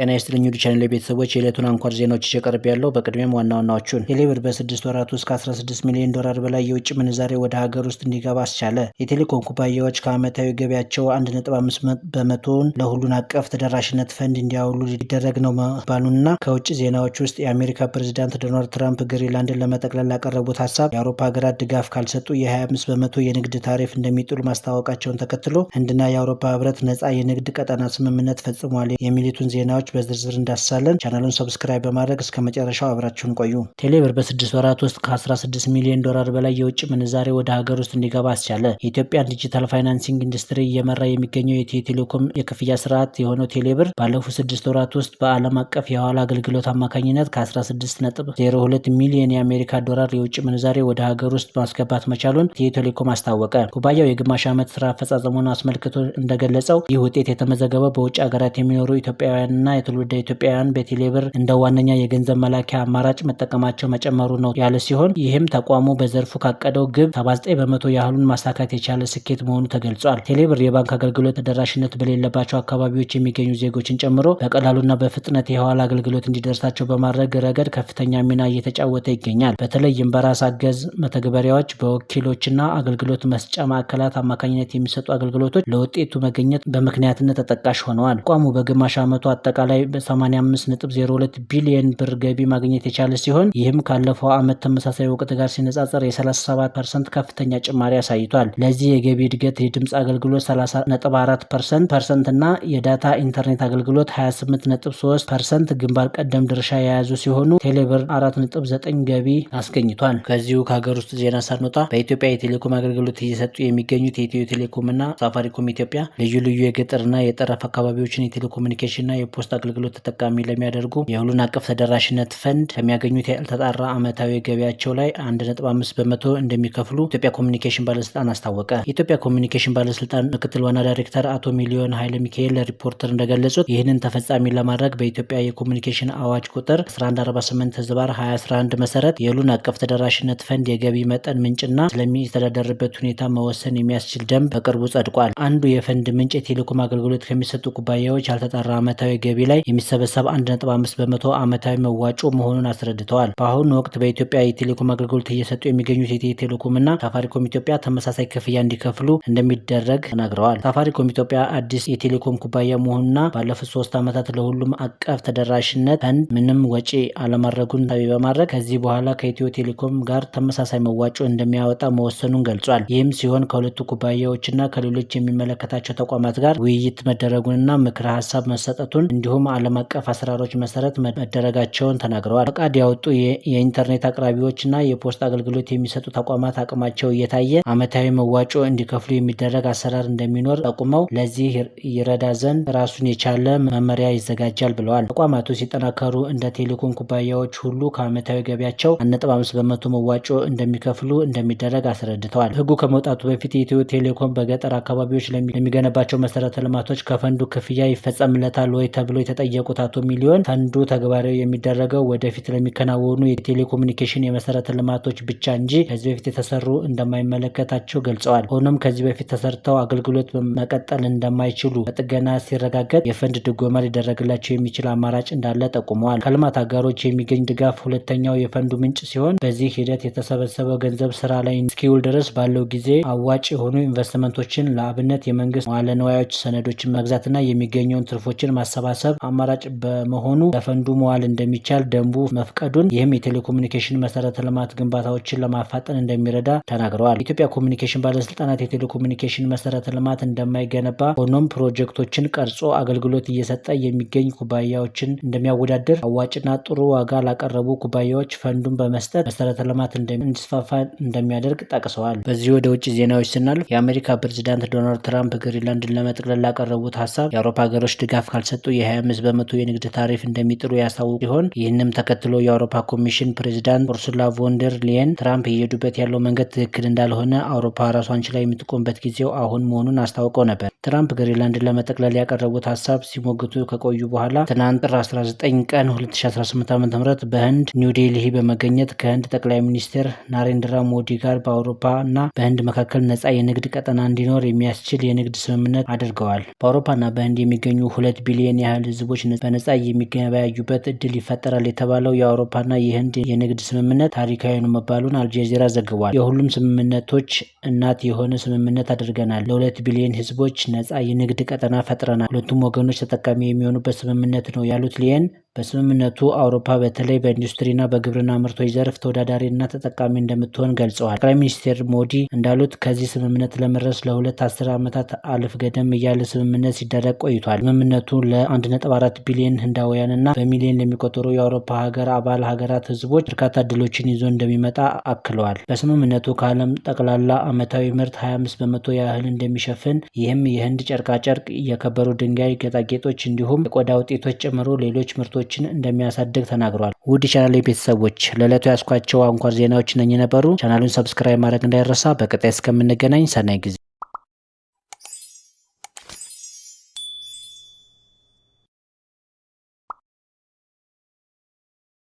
ጤና ይስጥልኝ ውድ ቻናሌ ቤተሰቦች የዕለቱን አንኳር ዜናዎች ይዤ ቀርቤያለሁ። በቅድሚያም ዋና ዋናዎቹን ቴሌብር በ6 ወራት ውስጥ ከ16 ሚሊዮን ዶላር በላይ የውጭ ምንዛሬ ወደ ሀገር ውስጥ እንዲገባ አስቻለ። የቴሌኮም ኩባንያዎች ከዓመታዊ ገቢያቸው 1.5 በመቶውን ለሁሉን አቀፍ ተደራሽነት ፈንድ እንዲያውሉ ሊደረግ ነው መባሉንና ከውጭ ዜናዎች ውስጥ የአሜሪካ ፕሬዝዳንት ዶናልድ ትራምፕ ግሪንላንድን ለመጠቅለል ላቀረቡት ሀሳብ የአውሮፓ ሀገራት ድጋፍ ካልሰጡ የ25 በመቶ የንግድ ታሪፍ እንደሚጥሉ ማስታወቃቸውን ተከትሎ ህንድና የአውሮፓ ህብረት ነፃ የንግድ ቀጠና ስምምነት ፈጽሟል የሚሉትን ዜናዎች በዝርዝር እንዳስሳለን። ቻናሉን ሰብስክራይብ በማድረግ እስከ መጨረሻው አብራችሁን ቆዩ። ቴሌብር በ6 ወራት ውስጥ ከ16 ሚሊዮን ዶላር በላይ የውጭ ምንዛሬ ወደ ሀገር ውስጥ እንዲገባ አስቻለ። የኢትዮጵያን ዲጂታል ፋይናንሲንግ ኢንዱስትሪ እየመራ የሚገኘው የኢትዮ ቴሌኮም የክፍያ ስርዓት የሆነው ቴሌብር ባለፉት 6 ወራት ውስጥ በዓለም አቀፍ የሐዋላ አገልግሎት አማካኝነት ከ16.02 ሚሊዮን የአሜሪካ ዶላር የውጭ ምንዛሬ ወደ ሀገር ውስጥ ማስገባት መቻሉን ኢትዮ ቴሌኮም አስታወቀ። ኩባንያው የግማሽ ዓመት ስራ አፈጻጸሙን አስመልክቶ እንደገለጸው ይህ ውጤት የተመዘገበው በውጭ ሀገራት የሚኖሩ ኢትዮጵያውያንና የትውልደ ኢትዮጵያውያን በቴሌብር እንደ ዋነኛ የገንዘብ መላኪያ አማራጭ መጠቀማቸው መጨመሩ ነው ያለ ሲሆን ይህም ተቋሙ በዘርፉ ካቀደው ግብ 79 በመቶ ያህሉን ማሳካት የቻለ ስኬት መሆኑ ተገልጿል። ቴሌብር የባንክ አገልግሎት ተደራሽነት በሌለባቸው አካባቢዎች የሚገኙ ዜጎችን ጨምሮ በቀላሉና በፍጥነት የሐዋላ አገልግሎት እንዲደርሳቸው በማድረግ ረገድ ከፍተኛ ሚና እየተጫወተ ይገኛል። በተለይም በራስ አገዝ መተግበሪያዎች በወኪሎችና አገልግሎት መስጫ ማዕከላት አማካኝነት የሚሰጡ አገልግሎቶች ለውጤቱ መገኘት በምክንያትነት ተጠቃሽ ሆነዋል። ተቋሙ በግማሽ ዓመቱ አጠቃላይ በ85.02 ቢሊዮን ብር ገቢ ማግኘት የቻለ ሲሆን ይህም ካለፈው ዓመት ተመሳሳይ ወቅት ጋር ሲነጻጸር የ37% ከፍተኛ ጭማሪ አሳይቷል። ለዚህ የገቢ እድገት የድምፅ አገልግሎት 30.4% እና የዳታ ኢንተርኔት አገልግሎት 28.3% ግንባር ቀደም ድርሻ የያዙ ሲሆኑ ቴሌብር 4.9 ገቢ አስገኝቷል። ከዚሁ ከሀገር ውስጥ ዜና ሳንወጣ በኢትዮጵያ የቴሌኮም አገልግሎት እየሰጡ የሚገኙት የኢትዮ ቴሌኮም እና ሳፋሪኮም ኢትዮጵያ ልዩ ልዩ የገጠርና የጠረፍ አካባቢዎችን የቴሌኮሙኒኬሽንና የፖስት አገልግሎት ተጠቃሚ ለሚያደርጉ የሁሉን አቀፍ ተደራሽነት ፈንድ ከሚያገኙት ያልተጣራ ዓመታዊ ገቢያቸው ላይ 1.5 በመቶ እንደሚከፍሉ ኢትዮጵያ ኮሚኒኬሽን ባለስልጣን አስታወቀ። የኢትዮጵያ ኮሚኒኬሽን ባለስልጣን ምክትል ዋና ዳይሬክተር አቶ ሚሊዮን ኃይለ ሚካኤል ለሪፖርተር እንደገለጹት ይህንን ተፈጻሚ ለማድረግ በኢትዮጵያ የኮሚኒኬሽን አዋጅ ቁጥር 1148/2011 መሰረት የሁሉን አቀፍ ተደራሽነት ፈንድ የገቢ መጠን ምንጭና ስለሚተዳደርበት ሁኔታ መወሰን የሚያስችል ደንብ በቅርቡ ጸድቋል። አንዱ የፈንድ ምንጭ የቴሌኮም አገልግሎት ከሚሰጡ ኩባንያዎች ያልተጣራ ዓመታዊ ገቢ ላይ የሚሰበሰብ 1.5 በመቶ ዓመታዊ መዋጮ መሆኑን አስረድተዋል። በአሁኑ ወቅት በኢትዮጵያ የቴሌኮም አገልግሎት እየሰጡ የሚገኙት ኢትዮ ቴሌኮም እና ሳፋሪኮም ኢትዮጵያ ተመሳሳይ ክፍያ እንዲከፍሉ እንደሚደረግ ተናግረዋል። ሳፋሪኮም ኢትዮጵያ አዲስ የቴሌኮም ኩባንያ መሆኑና ባለፉት 3 ዓመታት ለሁሉም አቀፍ ተደራሽነት ፈንድ ምንም ወጪ አለማድረጉን ታሳቢ በማድረግ ከዚህ በኋላ ከኢትዮ ቴሌኮም ጋር ተመሳሳይ መዋጮ እንደሚያወጣ መወሰኑን ገልጿል። ይህም ሲሆን ከሁለቱ ኩባንያዎችና ከሌሎች የሚመለከታቸው ተቋማት ጋር ውይይት መደረጉንና ምክረ ሀሳብ መሰጠቱን እንዲሁም ዓለም አቀፍ አሰራሮች መሰረት መደረጋቸውን ተናግረዋል። ፈቃድ ያወጡ የኢንተርኔት አቅራቢዎችና የፖስት አገልግሎት የሚሰጡ ተቋማት አቅማቸው እየታየ ዓመታዊ መዋጮ እንዲከፍሉ የሚደረግ አሰራር እንደሚኖር ጠቁመው ለዚህ ይረዳ ዘንድ ራሱን የቻለ መመሪያ ይዘጋጃል ብለዋል። ተቋማቱ ሲጠናከሩ እንደ ቴሌኮም ኩባንያዎች ሁሉ ከዓመታዊ ገቢያቸው 1.5 በመቶ መዋጮ እንደሚከፍሉ እንደሚደረግ አስረድተዋል። ሕጉ ከመውጣቱ በፊት የኢትዮ ቴሌኮም በገጠር አካባቢዎች ለሚገነባቸው መሰረተ ልማቶች ከፈንዱ ክፍያ ይፈጸምለታል ወይ ተብሎ የተጠየቁት አቶ ሚሊዮን ፈንዱ ተግባራዊ የሚደረገው ወደፊት ለሚከናወኑ የቴሌኮሙኒኬሽን የመሰረተ ልማቶች ብቻ እንጂ ከዚህ በፊት የተሰሩ እንደማይመለከታቸው ገልጸዋል። ሆኖም ከዚህ በፊት ተሰርተው አገልግሎት መቀጠል እንደማይችሉ በጥገና ሲረጋገጥ የፈንድ ድጎማ ሊደረግላቸው የሚችል አማራጭ እንዳለ ጠቁመዋል። ከልማት አጋሮች የሚገኝ ድጋፍ ሁለተኛው የፈንዱ ምንጭ ሲሆን በዚህ ሂደት የተሰበሰበው ገንዘብ ስራ ላይ እስኪውል ድረስ ባለው ጊዜ አዋጭ የሆኑ ኢንቨስትመንቶችን ለአብነት የመንግስት መዋዕለ ንዋዮች ሰነዶችን መግዛትና የሚገኘውን ትርፎችን ማሰባሰብ አማራጭ በመሆኑ ለፈንዱ መዋል እንደሚቻል ደንቡ መፍቀዱን ይህም የቴሌኮሙኒኬሽን መሰረተ ልማት ግንባታዎችን ለማፋጠን እንደሚረዳ ተናግረዋል። የኢትዮጵያ ኮሚኒኬሽን ባለስልጣናት የቴሌኮሙኒኬሽን መሰረተ ልማት እንደማይገነባ ሆኖም ፕሮጀክቶችን ቀርጾ አገልግሎት እየሰጠ የሚገኝ ኩባንያዎችን እንደሚያወዳድር አዋጭና ጥሩ ዋጋ ላቀረቡ ኩባንያዎች ፈንዱን በመስጠት መሰረተ ልማት እንዲስፋፋ እንደሚያደርግ ጠቅሰዋል። በዚህ ወደ ውጭ ዜናዎች ስናልፍ የአሜሪካ ፕሬዝዳንት ዶናልድ ትራምፕ ግሪንላንድን ለመጠቅለል ላቀረቡት ሀሳብ የአውሮፓ ሀገሮች ድጋፍ ካልሰጡ የ25 በመቶ የንግድ ታሪፍ እንደሚጥሉ ያስታወቁ ሲሆን ይህንም ተከትሎ የአውሮፓ ኮሚሽን ፕሬዝዳንት ኡርሱላ ቮንደር ሊየን ትራምፕ እየሄዱበት ያለው መንገድ ትክክል እንዳልሆነ አውሮፓ ራሷን ችላ የምትቆምበት ጊዜው አሁን መሆኑን አስታውቀው ነበር። ትራምፕ ግሪንላንድን ለመጠቅለል ያቀረቡት ሀሳብ ሲሞግቱ ከቆዩ በኋላ ትናንት ጥር 19 ቀን 2018 ዓ.ም በህንድ ኒው ዴልሂ በመገኘት ከህንድ ጠቅላይ ሚኒስትር ናሬንድራ ሞዲ ጋር በአውሮፓ እና በህንድ መካከል ነጻ የንግድ ቀጠና እንዲኖር የሚያስችል የንግድ ስምምነት አድርገዋል። በአውሮፓና በህንድ የሚገኙ 2 ቢሊዮን ያህል ህዝቦች በነጻ የሚገበያዩበት እድል ይፈጠራል የተባለው የአውሮፓና የህንድ የንግድ ስምምነት ታሪካዊ ነው መባሉን አልጀዚራ ዘግቧል። የሁሉም ስምምነቶች እናት የሆነ ስምምነት አድርገናል። ለ2 ቢሊዮን ህዝቦች ነጻ የንግድ ቀጠና ፈጥረናል። ሁለቱም ወገኖች ተጠቃሚ የሚሆኑበት ስምምነት ነው ያሉት ሊየን በስምምነቱ አውሮፓ በተለይ በኢንዱስትሪና በግብርና ምርቶች ዘርፍ ተወዳዳሪና ተጠቃሚ እንደምትሆን ገልጸዋል። ጠቅላይ ሚኒስትር ሞዲ እንዳሉት ከዚህ ስምምነት ለመድረስ ለ2 10 ዓመታት አልፍ ገደም እያለ ስምምነት ሲደረግ ቆይቷል። ስምምነቱ ለ1.4 ቢሊዮን ህንዳውያንና በሚሊዮን ለሚቆጠሩ የአውሮፓ ሀገር አባል ሀገራት ህዝቦች በርካታ እድሎችን ይዞ እንደሚመጣ አክለዋል። በስምምነቱ ከዓለም ጠቅላላ ዓመታዊ ምርት 25 በመቶ ያህል እንደሚሸፍን፣ ይህም የህንድ ጨርቃጨርቅ፣ የከበሩ ድንጋይ ጌጣጌጦች እንዲሁም የቆዳ ውጤቶች ጨምሮ ሌሎች ምርቶችን እንደሚያሳድግ ተናግሯል። ውድ ቻናሌ ቤተሰቦች ለዕለቱ ያስኳቸው አንኳር ዜናዎች እነኚህ ነበሩ። ቻናሉን ሰብስክራይብ ማድረግ እንዳይረሳ። በቀጣይ እስከምንገናኝ ሰናይ ጊዜ